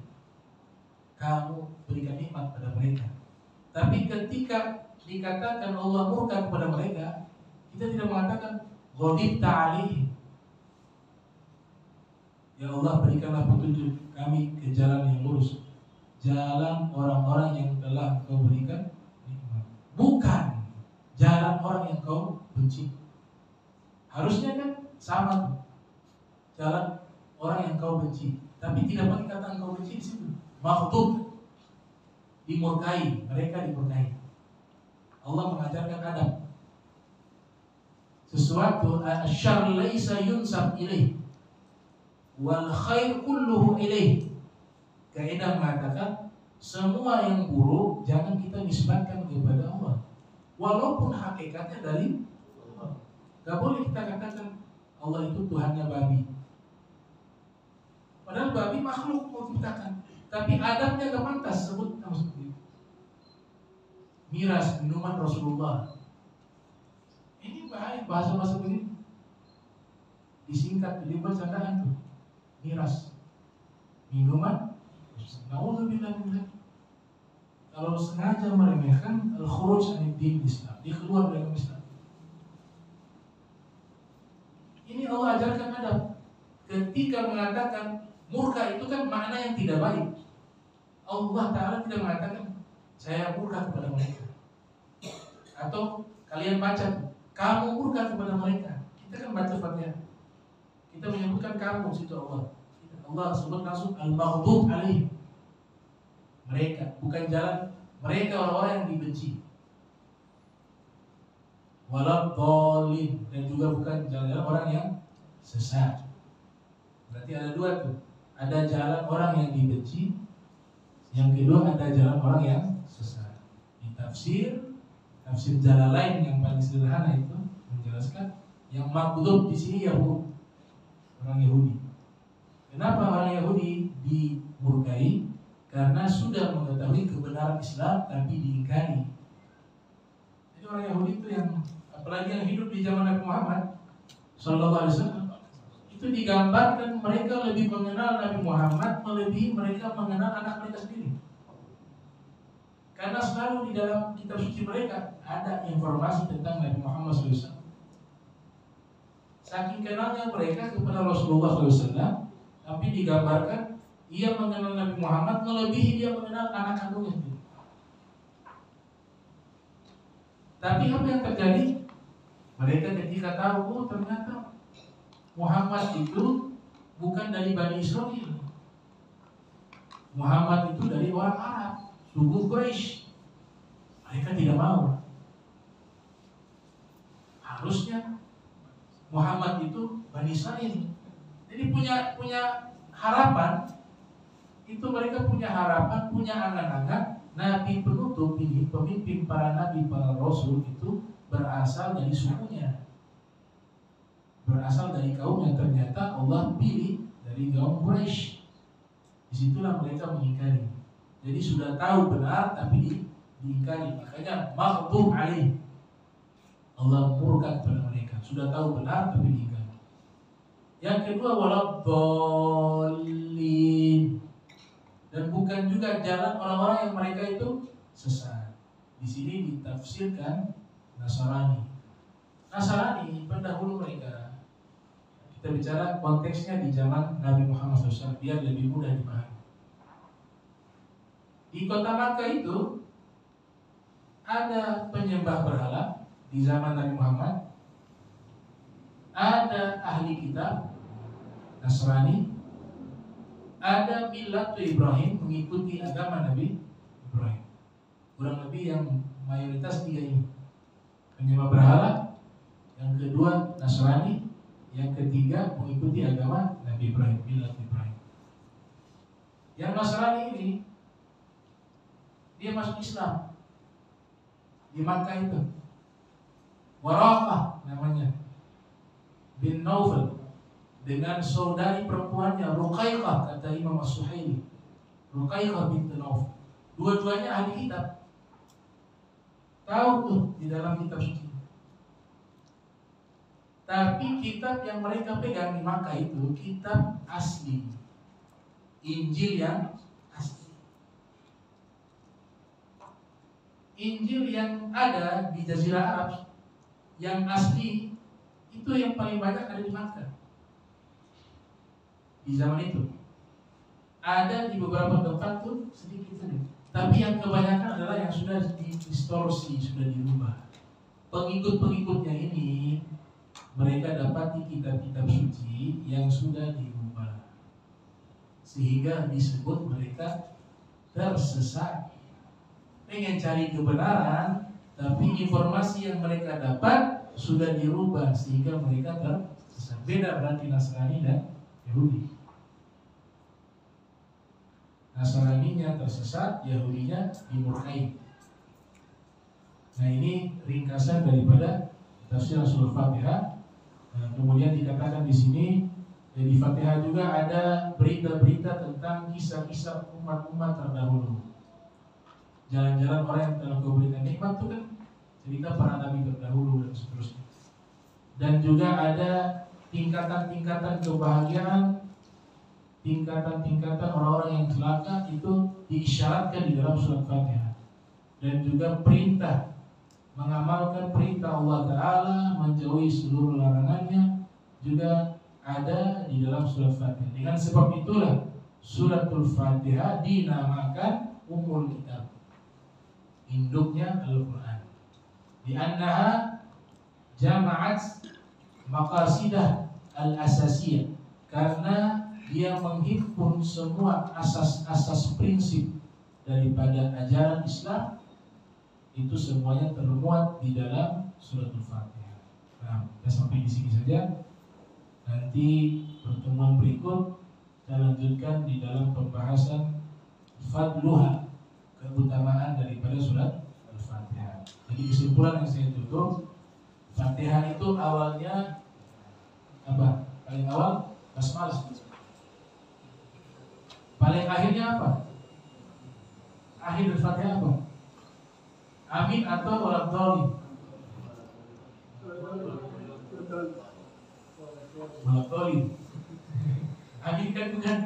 Kamu berikan nikmat pada mereka. Tapi ketika dikatakan Allah murka kepada mereka, kita tidak mengatakan ghadibta 'alaihim. Ya Allah, berikanlah petunjuk kami ke jalan yang lurus, jalan orang-orang yang telah Kau berikan nikmat, bukan jalan orang yang Kau benci. Harusnya kan sama tuh, jalan orang yang Kau benci, tapi tidak pakai kata Kau benci di situ. Maghdub, dimurkai, mereka dimurkai. Allah mengajarkan adab. Sesuatu asyarr laisa yunsab ilaih wal khair kulluhu ilaih. Kaidah mengatakan semua yang buruk jangan kita nisbatkan kepada Allah, walaupun hakikatnya dari Allah. Gak boleh kita katakan Allah itu Tuhannya babi, padahal babi makhluk mau diciptakan, tapi adabnya gak pantas sebut nama seperti itu. Miras, minuman Rasulullah, ini bahaya bahasa-bahasa begini. Disingkat, dibuat candaan tuh. Miras, minuman, naudzubillah min dzalik. Kalau sengaja meremehkan, al-khuruj anid din Islam, dia keluar dari Islam. Ini Allah ajarkan adab. Ketika mengatakan murka itu kan makna yang tidak baik. Allah Ta'ala tidak mengatakan saya murka kepada mereka, atau kalian baca kamu murka kepada mereka. Kita kan baca Fatihah, kita menyebutkan kamu situ Allah. Allah sebut langsung al-maghdub 'alaihim. Mereka, bukan jalan mereka orang-orang yang dibenci. Waladhdallin, dan juga bukan jalan-jalan orang yang sesat. Berarti ada dua tuh. Ada jalan orang yang dibenci, yang kedua ada jalan orang yang sesat. Di tafsir Jalalain yang paling sederhana itu menjelaskan yang maghdub di sini Yahudi, orang Yahudi. Kenapa orang Yahudi dimurkai? Karena sudah mengetahui kebenaran Islam tapi diingkari. Jadi orang Yahudi itu yang, apalagi yang hidup di zaman Nabi Muhammad Sallallahu Alaihi Wasallam, itu digambarkan mereka lebih mengenal Nabi Muhammad melebihi mereka mengenal anak mereka sendiri. Karena selalu di dalam kitab suci mereka ada informasi tentang Nabi Muhammad SAW. Saking kenalnya mereka kepada Rasulullah SAW, tapi digambarkan ia mengenal Nabi Muhammad melebihi dia mengenal anak kandungnya sendiri. Tapi apa yang terjadi? Mereka ketika tahu, oh ternyata Muhammad itu bukan dari Bani Israel. Muhammad itu dari orang Arab, suku Quraisy. Mereka tidak mau. Harusnya Muhammad itu Bani Israel. Jadi punya harapan. Itu mereka punya harapan, punya angan-angan Nabi penutup ini, pemimpin para nabi, para rasul itu berasal dari sukunya, berasal dari kaumnya. Ternyata Allah pilih dari kaum Quraisy. Disitulah mereka mengingkari. Jadi sudah tahu benar tapi diingkari. Makanya maghdub 'alaihim, Allah murka kepada mereka. Sudah tahu benar tapi diingkari. Yang kedua waladhdallin, dan bukan juga jalan orang-orang yang mereka itu sesat. Di sini ditafsirkan Nasrani. Nasrani pendahulu mereka. Kita bicara konteksnya di zaman Nabi Muhammad SAW biar lebih mudah dipahami. Di kota Makkah itu ada penyembah berhala di zaman Nabi Muhammad. Ada ahli kitab Nasrani, ada millat Ibrahim, mengikuti agama Nabi Ibrahim. Kurang lebih yang mayoritas dia ini penyembah berhala, yang kedua Nasrani, yang ketiga mengikuti agama Nabi Ibrahim, millat Ibrahim. Yang Nasrani ini dia masuk Islam di Makkah itu. Waraqah namanya bin Naufal dengan saudari perempuannya Ruqayyah, kata Imam As-Suhaili. Ruqayyah binti Naufal. Dua-duanya ahli kitab. Tahu tuh di dalam kitab suci. Tapi kitab yang mereka pegang di Makkah itu kitab asli, Injil yang asli. Injil yang ada di Jazirah Arab yang asli itu yang paling banyak ada di Makkah di zaman itu. Ada di beberapa tempat tuh sedikit saja. Tapi yang kebanyakan adalah yang sudah distorsi, sudah dirubah. Pengikut-pengikutnya ini mereka dapati kitab-kitab suci yang sudah dirubah, sehingga disebut mereka tersesat. Pengen cari kebenaran, tapi informasi yang mereka dapat sudah dirubah sehingga mereka tersesat. Beda berarti Nasrani dan Yahudi. Nasraninya tersesat, Yahudinya dimurkai. Nah, ini ringkasan daripada tafsir surah Fatihah. Nah, kemudian dikatakan di sini di Fatihah juga ada berita-berita tentang kisah-kisah umat-umat terdahulu. Jalan-jalan orang yang telah kau berikan nikmat itu kan cerita para nabi terdahulu dan seterusnya. Dan juga ada tingkatan-tingkatan kebahagiaan, tingkatan-tingkatan orang-orang yang celaka itu diisyaratkan di dalam surat Fatihah. Dan juga perintah mengamalkan perintah Allah Ta'ala, menjauhi seluruh larangannya juga ada di dalam surat Fatihah. Dengan sebab itulah suratul Fatihah dinamakan Ummul Kitab, induknya Al-Quran. Di annaha jama'at maqasidah al-asasiyah, karena dia menghimpun semua asas-asas prinsip daripada ajaran Islam. Itu semuanya termuat di dalam suratul Fatihah. Nah, kita sampai di sini saja. Nanti pertemuan berikut kita lanjutkan di dalam pembahasan fadluha, keutamaan daripada surat Al-Fatihah. Jadi kesimpulan yang saya tutup, Fatihah itu awalnya apa? Paling awal basmalah. Paling akhirnya apa? Akhir Al-Fatihah apa? Amin atau waladhdallin? Waladhdallin. Amin kan bukan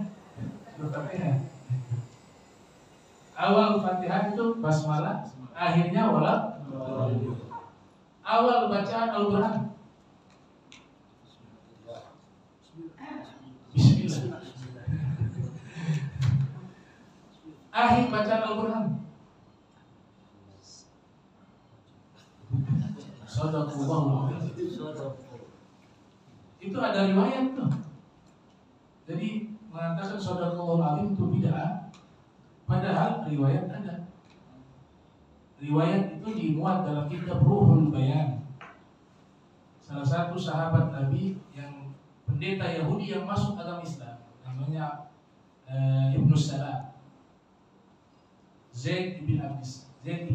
Al-Fatihah. Awal Fatihah itu basmalah, akhirnya waladhdallin. Awal bacaan Al-Quran Bismillah. Akhir bacaan Al-Quran Sadaqallahul Azim. Itu ada riwayat tuh. Jadi mengatakan Sadaqallahul Azim itu bid'ah, padahal riwayat ada. Riwayat itu dimuat dalam kitab Ruhul Bayan. Salah satu sahabat Nabi yang pendeta Yahudi yang masuk agama Islam, namanya Ibnu Salam, Zaid bin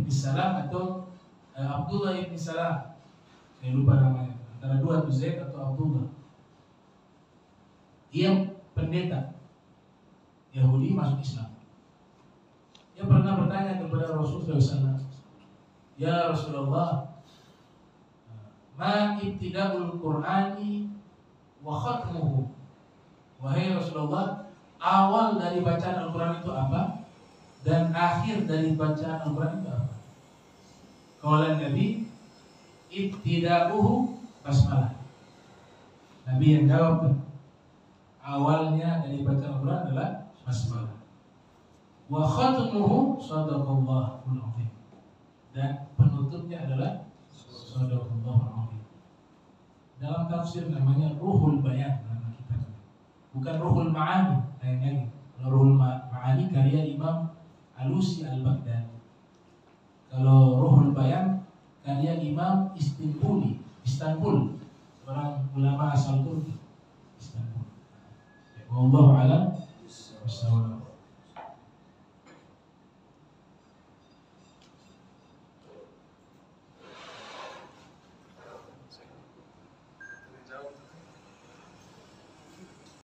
Salam atau Abdullah bin Salam. Saya lupa namanya. Antara dua itu Zaid atau Abdullah. Dia pendeta Yahudi masuk Islam. Dia pernah bertanya kepada Rasulullah SAW, ya Rasulullah, ma ibtida'ul Qur'ani wa khatmuhu. Wahai Rasulullah, awal dari bacaan Al-Quran itu apa? Dan akhir dari bacaan Al-Quran itu apa? Qala Nabi, ibtida'uhu basmalah. Nabi yang jawab tuh, awalnya dari bacaan Al-Quran adalah basmalah. Wa khatmuhu sadaqallahul azim. Dan penutupnya adalah sadaqallahul azim. Dalam tafsir namanya Ruhul Bayan nama kitabnya. Bukan Ruhul Ma'ani, lain lagi. Ruhul Ma'ani karya Imam Alusi Al-Baghdadi. Kalau Ruhul Bayan karya Imam Istanbul, seorang ulama asal Turki, Istanbul. Ya. Wallahu a'lam